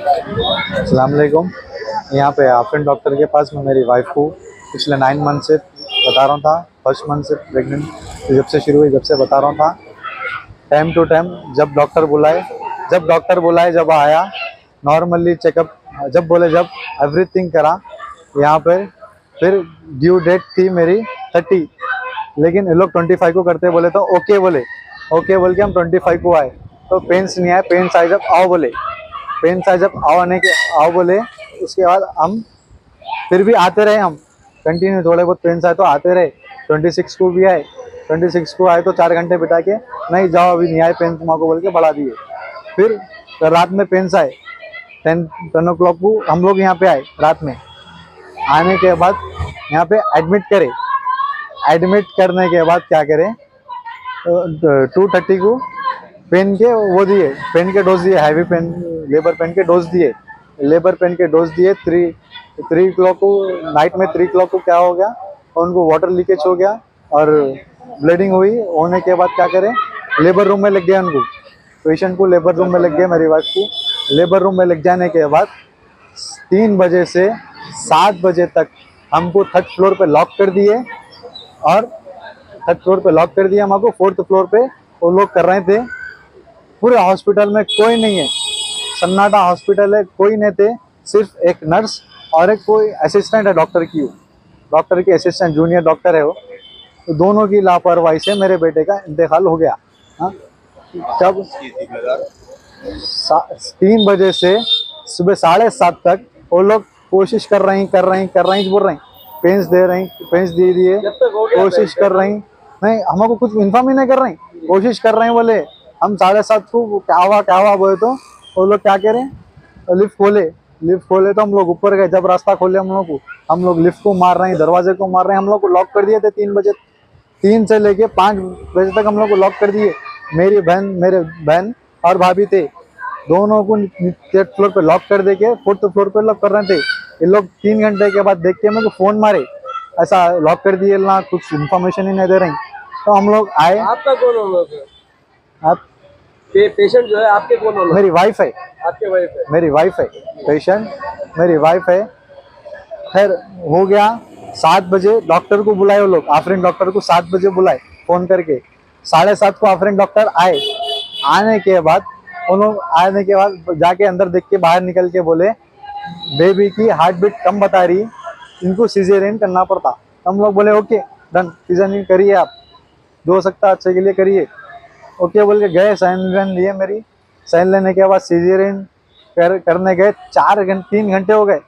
अस्सलाम वालेकुम। यहाँ पे आफरीन डॉक्टर के पास मैं मेरी वाइफ को पिछले 9 मंथ से बता रहा था। फर्स्ट मंथ से प्रेग्नेंट जब से शुरू हुई जब से बता रहा था। टाइम टू टाइम जब डॉक्टर बुलाए जब आया, नॉर्मली चेकअप जब बोले जब एवरीथिंग करा यहाँ पे। फिर ड्यू डेट थी मेरी 30, लेकिन ये लोग 25 को करते बोले तो ओके बोल के हम 25 को आए। तो पेन्स नहीं आए, पेन्स आए जब आओ बोले, पेन्स आए जब आओ बोले। उसके बाद हम फिर भी आते रहे, हम कंटिन्यू थोड़े बहुत पेन्स आए तो आते रहे। 26 को भी आए, 26 को आए तो 4 घंटे बिता के नहीं जाओ अभी नहीं आए पेन तुम्हारा बोल के बढ़ा दिए। फिर रात में पेन्स आए 10 ओ क्लॉक को हम लोग यहाँ पे आए। रात में आने के बाद यहाँ पे एडमिट करे। एडमिट करने के बाद क्या करें, 2:30 को पेन के वो दिए, पेन के डोज दिए, हैवी पेन लेबर पेन के डोज दिए। 3 क्लॉक को नाइट में 3 क्लॉक को क्या हो गया, उनको वाटर लीकेज हो गया और ब्लीडिंग हुई। होने के बाद क्या करें, लेबर रूम में लग गया उनको, पेशेंट को लेबर रूम में लग गया, मेरी वाइफ को लेबर रूम में लग जाने के बाद 3 बजे से 7 बजे तक हमको 3rd फ्लोर पे लॉक कर दिए। और 3rd फ्लोर पे लॉक कर दिया हमको। 4th फ्लोर पे वो लोग कर रहे थे। पूरे हॉस्पिटल में कोई नहीं है, सन्नाटा हॉस्पिटल है, कोई नहीं थे। सिर्फ एक नर्स और एक कोई असिस्टेंट है डॉक्टर की असिस्टेंट जूनियर डॉक्टर है वो। तो दोनों की लापरवाही से मेरे बेटे का इंतकाल हो गया। हाँ, कब 3 बजे से सुबह 7:30 तक वो लोग कोशिश कर रही बोल रही, पेन्स दे रही, पेन्स दे दिए, कोशिश कर रही, नहीं हमको कुछ इन्फॉर्म ही नहीं कर रही, कोशिश कर रहे हैं बोले। हम 7:30 को क्या हुआ बोले तो वो लोग क्या करें, लिफ्ट खोले तो हम लोग ऊपर गए। जब रास्ता खोले हम लोग लिफ्ट को मार रहे हैं, दरवाजे को मार रहे हैं। हम लोग को लॉक कर दिए थे 3 बजे, 3 से लेके 5 बजे तक हम लोग को लॉक कर दिए। मेरे बहन और भाभी थे, दोनों को 3rd फ्लोर पे लॉक कर दे के 4th फ्लोर पे लॉक कर रहे थे। ये लोग 3 घंटे के बाद देख के मेरे को फोन मारे, ऐसा लॉक कर दिए ना, कुछ इन्फॉर्मेशन ही नहीं दे रही। तो हम लोग आए। आपका कौन हो? आप पेशेंट जो है आपके कौन हो? मेरी वाइफ है। आपके वाइफ है? मेरी वाइफ है पेशेंट, मेरी वाइफ है। फिर हो गया 7 बजे डॉक्टर को बुलाए वो लोग, आफरीन डॉक्टर को 7 बजे बुलाए फोन करके। 7:30 को आफरीन डॉक्टर आए। आने के बाद जाके अंदर देख के बाहर निकल के बोले बेबी की हार्ट बीट कम बता रही, इनको सीजेरियन करना पड़ता। हम लोग बोले ओके डन, सीजेरियन करिए आप, जो हो सकता है अच्छे के लिए करिए। ओके बोल के गए, साइन लिए मेरी। साइन लेने के बाद सीजेरियन करने गए। 3 घंटे हो गए,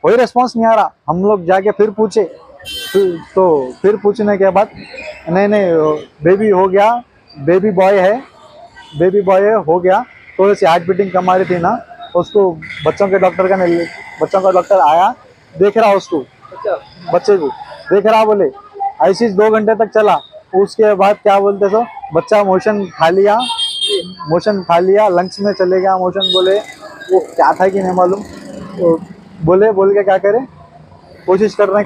कोई रिस्पांस नहीं आ रहा। हम लोग जाके फिर पूछे, फिर पूछने के बाद नहीं बेबी हो गया, बेबी बॉय है हो गया। थोड़ी सी हार्ट बीटिंग कम आ रही थी ना, उसको बच्चों का डॉक्टर आया, देख रहा उसको, बच्चे को देख रहा, बोले ऐसी 2 घंटे तक चला। उसके बाद क्या बोलते सो, बच्चा मोशन खा लिया, लंग्स में चले गया मोशन। बोले वो क्या था कि नहीं मालूम, तो बोल के क्या करे, कोशिश कर रहे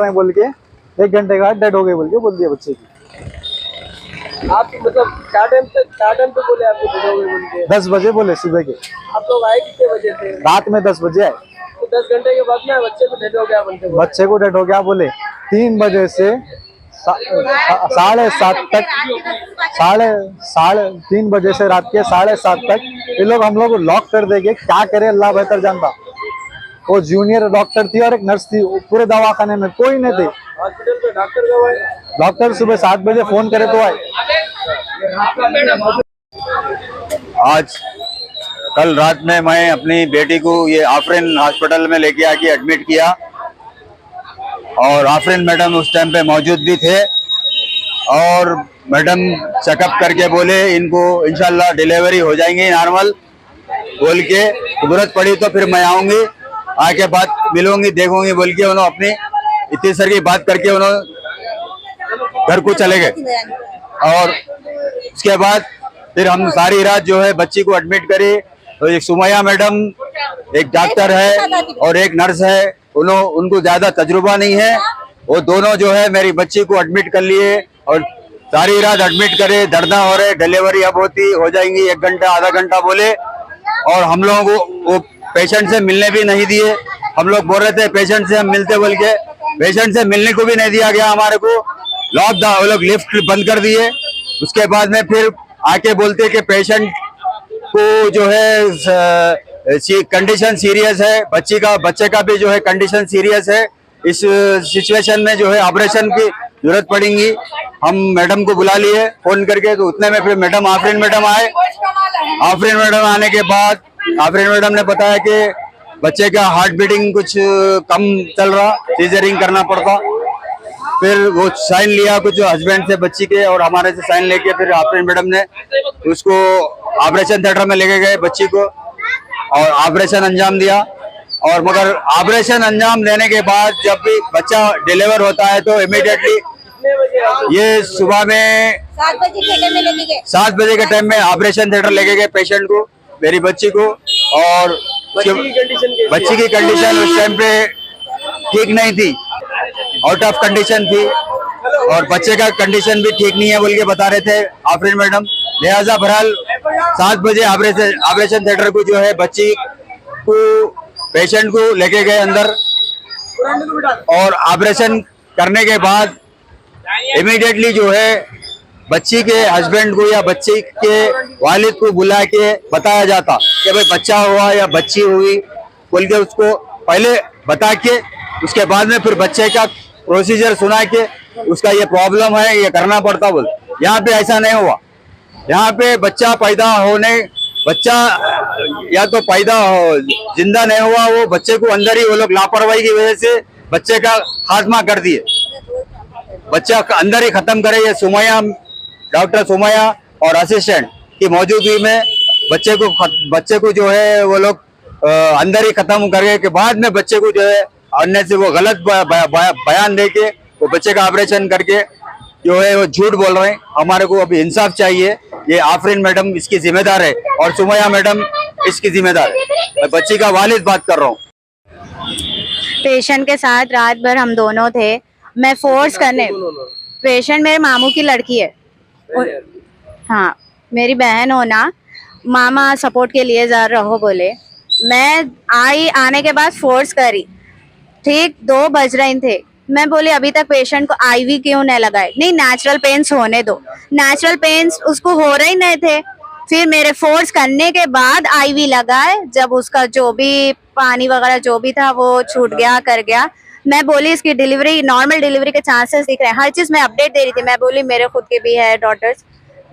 हैं बोल के 1 घंटे के बाद डेड हो गए बोल दिया बच्चे की। आप मतलब क्या टाइम पे बोले आपको डेड हो गए बोल के? 10 बजे बोले सुबह के। आप लोग आए कितने बजे थे? रात में 10 बजे आए। तो 10 घंटे के बाद में बच्चे को डेड हो गया बोलते? बच्चे को डेड हो गया बोले। 3 बजे से 7:30 तक, 3 बजे से रात के 7:30 तक ये लोग हम लोग को लॉक कर देंगे। क्या करे अल्लाह बेहतर जानता। वो जूनियर डॉक्टर थी और एक नर्स थी, पूरे दवाखाने में कोई नहीं थे। हॉस्पिटल में डॉक्टर कब आए? डॉक्टर सुबह 7 बजे फोन करे तो आए। कल रात में मैं अपनी बेटी को ये आफरीन हॉस्पिटल में लेके आके एडमिट किया और आफरीन मैडम उस टाइम पे मौजूद भी थे और मैडम चेकअप करके बोले इनको इंशाल्लाह डिलीवरी हो जाएंगी नॉर्मल बोल के। जरूरत पड़ी तो फिर मैं आऊंगी, आके बात मिलूंगी देखूंगी बोल के उन्होंने अपनी इतनी सारी बात करके उन्होंने घर को चले गए। और उसके बाद फिर हम सारी रात जो है बच्ची को एडमिट करे। तो एक सुमैया मैडम, एक डॉक्टर है और एक नर्स है, उनको ज्यादा तजुर्बा नहीं है। वो दोनों जो है मेरी बच्ची को एडमिट कर लिए और सारी रात एडमिट करे, दर्द हो रहे, डिलीवरी अब हो जाएंगी 1 घंटा आधा घंटा बोले। और हम लोगों को वो पेशेंट से मिलने भी नहीं दिए। हम लोग बोल रहे थे पेशेंट से हम मिलते बोल के, पेशेंट से मिलने को भी नहीं दिया गया हमारे को। लॉकडाउन, वो लोग लिफ्ट बंद कर दिए। उसके बाद में फिर आके बोलते कि पेशेंट को जो है कंडीशन सीरियस है, बच्चे का भी जो है कंडीशन सीरियस है। इस सिचुएशन में जो है ऑपरेशन की जरूरत पड़ेगी। हम मैडम को बुला लिए फोन करके, तो उतने में फिर मैडम आफरीन मैडम आए। आफरीन मैडम आने के बाद आफरीन मैडम ने बताया कि बच्चे का हार्ट बीटिंग कुछ कम चल रहा, सीजरिंग करना पड़ता। फिर वो साइन लिया कुछ हस्बैंड से बच्ची के और हमारे से साइन लेके फिर आफरीन मैडम ने उसको ऑपरेशन थिएटर में लेके गए बच्ची को और ऑपरेशन अंजाम दिया। और मगर ऑपरेशन अंजाम देने के बाद जब भी बच्चा डिलीवर होता है तो इमीडिएटली ये सुबह में 7 बजे के टाइम में लेके गए। 7 बजे के टाइम में ऑपरेशन थिएटर लेके गए पेशेंट को, मेरी बच्ची को। और बच्ची की कंडीशन उस टाइम पे ठीक नहीं थी, आउट ऑफ कंडीशन थी और बच्चे का कंडीशन भी ठीक नहीं है बोल के बता रहे थे आफरीन मैडम। लिहाजा बहरहाल 7 बजे ऑपरेशन थिएटर को जो है बच्ची को पेशेंट को लेके गए अंदर और ऑपरेशन करने के बाद इमीडिएटली जो है बच्ची के हस्बैंड को या बच्ची के वालिद को बुला के बताया जाता कि भाई बच्चा हुआ या बच्ची हुई बोल के उसको पहले बता के उसके बाद में फिर बच्चे का प्रोसीजर सुना के उसका ये प्रॉब्लम है ये करना पड़ता बोल। यहाँ पे ऐसा नहीं हुआ। यहाँ पे बच्चा या तो पैदा हो जिंदा नहीं हुआ, वो बच्चे को अंदर ही वो लोग लापरवाही की वजह से बच्चे का खात्मा कर दिए, बच्चा अंदर ही खत्म करे। ये डॉक्टर सुमैया और असिस्टेंट की मौजूदगी में बच्चे को जो है वो लोग अंदर ही खत्म करने के बाद में बच्चे को जो है अन्य से वो गलत बयान दे के वो बच्चे का ऑपरेशन करके जो है वो झूठ बोल रहे हैं। हमारे को अभी इंसाफ चाहिए। ये आफरीन मैडम इसकी जिम्मेदार है और सुमैया मैडम इसकी जिम्मेदार है। मैं बच्ची का वालिद बात कर रहा हूँ। पेशेंट के साथ रात भर हम दोनों थे। मैं फोर्स करने, पेशेंट मेरे मामू की लड़की है। हाँ, मेरी बहन हो ना, मामा सपोर्ट के लिए जा रहो बोले। मैं आने के बाद फोर्स करी, ठीक 2 बज रहे थे। मैं बोली अभी तक पेशेंट को आईवी क्यों नहीं लगाए? नहीं, नेचुरल पेन्स होने दो। नेचुरल पेन्स उसको हो रहे ही नहीं थे। फिर मेरे फोर्स करने के बाद आईवी लगाए। जब उसका जो भी पानी वगैरह जो भी था वो छूट गया, कर गया। मैं बोली इसकी डिलीवरी, नॉर्मल डिलीवरी के चांसेस दिख रहे हैं। हर चीज मैं अपडेट दे रही थी। मैं बोली मेरे खुद के भी है डॉटर्स,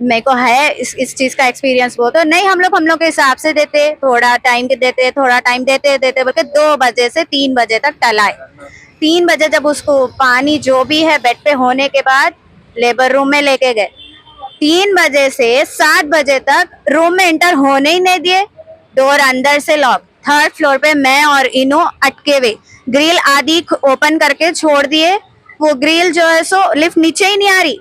मेरे को है इस चीज का एक्सपीरियंस। वो तो नहीं, हम लोग के हिसाब से देते, थोड़ा टाइम देते बोल के 2 बजे से 3 बजे तक टलाए। 3 बजे जब उसको पानी जो भी है बेड पे होने के बाद लेबर रूम में लेके गए। 3 बजे से 7 बजे तक रूम में एंटर होने ही नहीं दिए। डोर अंदर से लॉक। 3rd फ्लोर पे मैं और इनो अटके हुए, ग्रिल आदि ओपन करके छोड़ दिए। वो ग्रिल जो है सो लिफ्ट नीचे ही नहीं आ रही,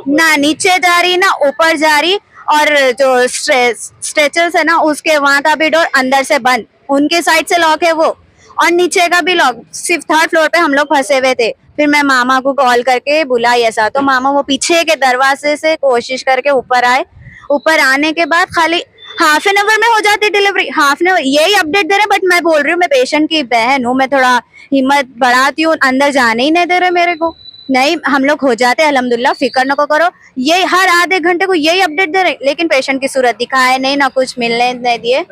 ना नीचे जा रही ना ऊपर जा रही। और जो स्ट्रेचर्स है ना उसके वहां का भी डोर अंदर से बंद, उनके साइड से लॉक है वो, और नीचे का भी लॉक। सिर्फ 3rd फ्लोर पे हम लोग फंसे हुए थे। फिर मैं मामा को कॉल करके बुलाई ऐसा, तो मामा वो पीछे के दरवाजे से कोशिश करके ऊपर आए। ऊपर आने के बाद खाली हाफ एन आवर में हो जाती डिलीवरी। हाफ एन आवर यही अपडेट दे रहे, बट मैं बोल रही हूँ मैं पेशेंट की बहन हूँ, मैं थोड़ा हिम्मत बढ़ाती हूँ। अंदर जाने ही नहीं दे रहे मेरे को। नहीं, हम लोग हो जाते अल्हम्दुलिल्लाह, फिक्र न करो। ये हर आधे घंटे को यही अपडेट दे रहे, लेकिन पेशेंट की सूरत दिखाए नहीं, ना कुछ मिलने नहीं दिए।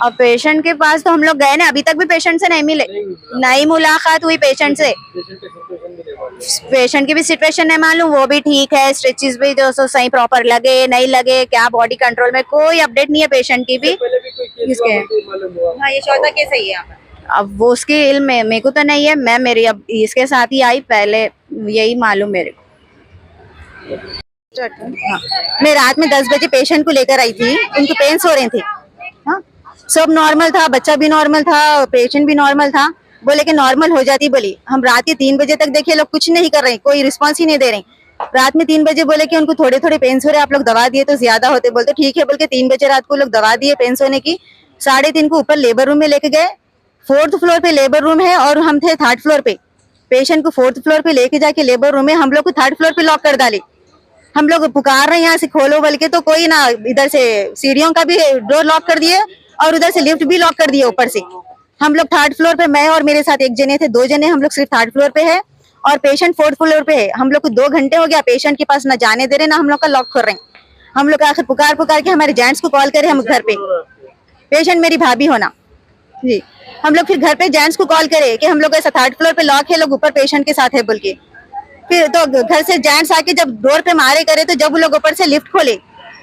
अब पेशेंट के पास तो हम लोग गए ना, अभी तक भी पेशेंट से नहीं मिले, नहीं मुलाकात हुई पेशेंट से। पेशेंट की भी सिचुएशन नहीं मालूम, वो भी ठीक है, स्टिचेस भी जो सो सही प्रॉपर लगे नहीं लगे, क्या बॉडी कंट्रोल में, कोई अपडेट नहीं है पेशेंट की भी। किसके? हाँ, ये चौथा केस है ये। अब वो उसकी इल्म में मेरे को तो नहीं है, मैं मेरी अब इसके साथ ही आई, पहले यही मालूम मेरे को। हाँ, मैं रात में 10 बजे पेशेंट को लेकर आई थी, उनको पेन्स हो रहे थे। हाँ, सब नॉर्मल था, बच्चा भी नॉर्मल था, पेशेंट भी नॉर्मल था। बोले कि नॉर्मल हो जाती। बोली हम रात के 3 बजे तक देखे, लोग कुछ नहीं कर रहे, कोई रिस्पांस ही नहीं दे रहे। रात में 3 बजे बोले कि उनको थोड़े थोड़े पेन्स हो रहे, आप लोग दवा दिए तो ज्यादा होते। बोलते ठीक है, बोल के 3 बजे रात को लोग दवा दिए पेन्स होने की। 3:30 को ऊपर लेबर रूम में लेके गए। 4th फ्लोर पे लेबर रूम है और हम थे 3rd फ्लोर पे। पेशेंट को 4th फ्लोर पे लेके जाके लेबर रूम में हम लोग को 3rd फ्लोर पे लॉक कर डाले। हम लोग पुकार रहे हैं यहाँ से खोलो बोल के, तो कोई ना, इधर से सीढ़ियों का भी डोर लॉक कर दिए और उधर से लिफ्ट भी लॉक कर दिए ऊपर से। हम लोग 3rd फ्लोर पे, मैं और मेरे साथ एक जने थे, 2 जने हम लोग सिर्फ 3rd फ्लोर पे है और पेशेंट 4th फ्लोर पे है। हम लोग को 2 घंटे हो गया पेशेंट के पास ना जाने दे रहे ना हम लोग का लॉक खोल रहे हैं। हम लोग आखिर पुकार पुकार के हमारे जेंट्स को कॉल करे हम घर पे, पेशेंट मेरी भाभी होना जी। हम लोग फिर घर पे जेंट्स को कॉल करे कि हम लोग ऐसा 3rd फ्लोर पे लॉक है, लोग ऊपर पेशेंट के साथ है बोल के। फिर तो घर से जेंट्स आके जब डोर पे मारे करे तो जब वो लोग ऊपर से लिफ्ट खोले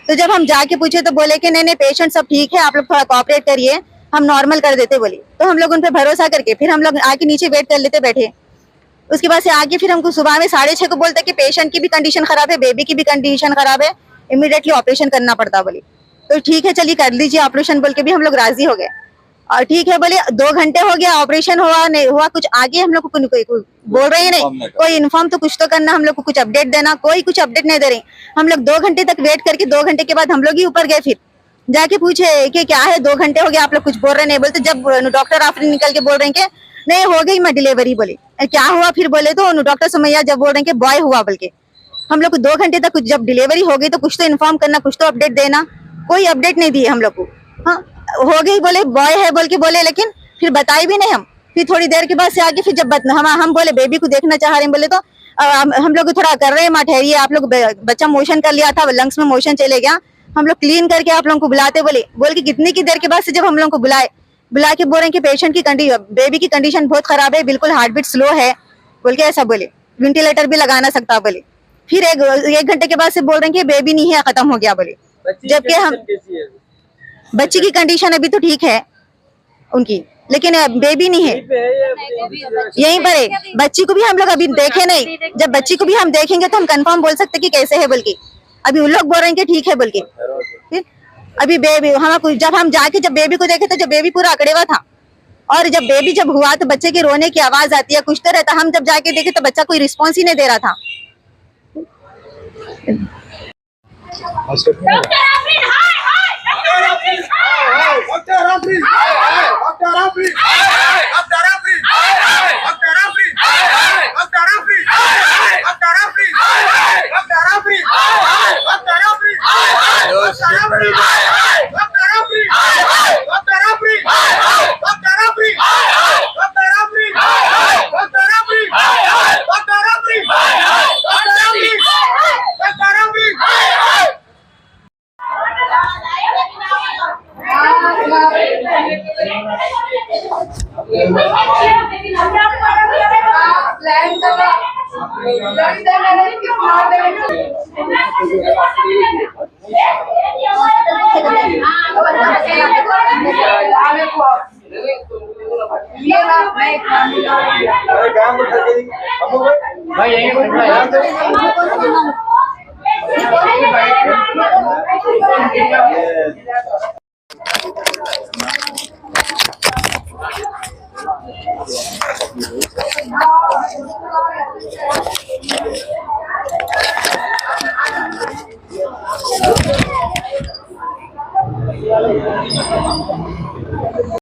तो जब हम जाके पूछे तो बोले कि नहीं नहीं पेशेंट सब ठीक है, आप लोग थोड़ा कोऑपरेट करिए, हम नॉर्मल कर देते बोले। तो हम लोग उन पे भरोसा करके फिर हम लोग आके नीचे वेट कर लेते बैठे। उसके बाद से आके फिर हमको सुबह में 6:30 को बोलते कि पेशेंट की भी कंडीशन खराब है, बेबी की भी कंडीशन खराब है, इमीडिएटली ऑपरेशन करना पड़ता बोले। तो ठीक है चलिए कर लीजिए ऑपरेशन बोल के भी हम लोग राजी हो गए। और ठीक है बोले 2 घंटे हो गया ऑपरेशन हुआ नहीं हुआ कुछ, आगे हम लोग को कोई बोल रहे ही नहीं, कोई इन्फॉर्म तो कुछ तो करना, हम लोग को कुछ अपडेट देना, कोई कुछ अपडेट नहीं दे रहे। हम लोग 2 घंटे तक वेट करके 2 घंटे के बाद हम लोग ही ऊपर गए, फिर जाके पूछे कि क्या है 2 घंटे हो गया आप लोग कुछ बोल रहे नहीं बोलते। जब डॉक्टर आफरीन निकल के बोल रहे हैं कि नहीं हो गई मैं डिलीवरी बोले। क्या हुआ फिर बोले तो डॉक्टर सुमैया जब बोल रहे हैं कि बॉय हुआ बोल के। हम लोग को 2 घंटे तक कुछ, जब डिलीवरी हो गई तो कुछ तो इन्फॉर्म करना, कुछ तो अपडेट देना, कोई अपडेट नहीं दिए हम लोग को। हाँ हो गई बोले बॉय है बोल के बोले, लेकिन फिर बताई भी नहीं हम। फिर थोड़ी देर के बाद से आगे फिर जब हम बोले बेबी को देखना चाह रहे हैं बोले तो हम लोग थोड़ा कर रहे हैं माँ ठहरिए, आप लोग बच्चा मोशन कर लिया था, लंग्स में मोशन चले गया, हम लोग क्लीन करके आप लोगों को बुलाते बोल के कितनी की देर के बाद से जब हम लोग को बुला के बोल रहे हैं कि पेशेंट की बेबी की कंडीशन बहुत खराब है, बिल्कुल हार्ट बीट स्लो है बोल के ऐसा बोले, वेंटिलेटर भी लगा ना सकता बोले। फिर 1 घंटे के बाद से बोल रहे हैं कि बेबी नहीं है, खत्म हो गया बोले। जबकि हम बच्ची की कंडीशन अभी तो ठीक है उनकी, लेकिन बेबी नहीं है, यहीं पर है। बच्ची को भी हम लोग अभी देखे नहीं, जब बच्ची को भी हम देखेंगे तो हम कंफर्म बोल सकते कि कैसे है बोल के। अभी उन लोग बोल रहे हैं कि ठीक है बोल के। अभी बेबी जब हम जाके जब बेबी को देखे तो जब बेबी पूरा अकड़ेवा था, और जब बेबी जब हुआ तो बच्चे की रोने की आवाज आती है, कुछ तो रहता। हम जब जाके देखे तो बच्चा कोई रिस्पॉन्स ही नहीं दे रहा था। भाई यही बैठना है।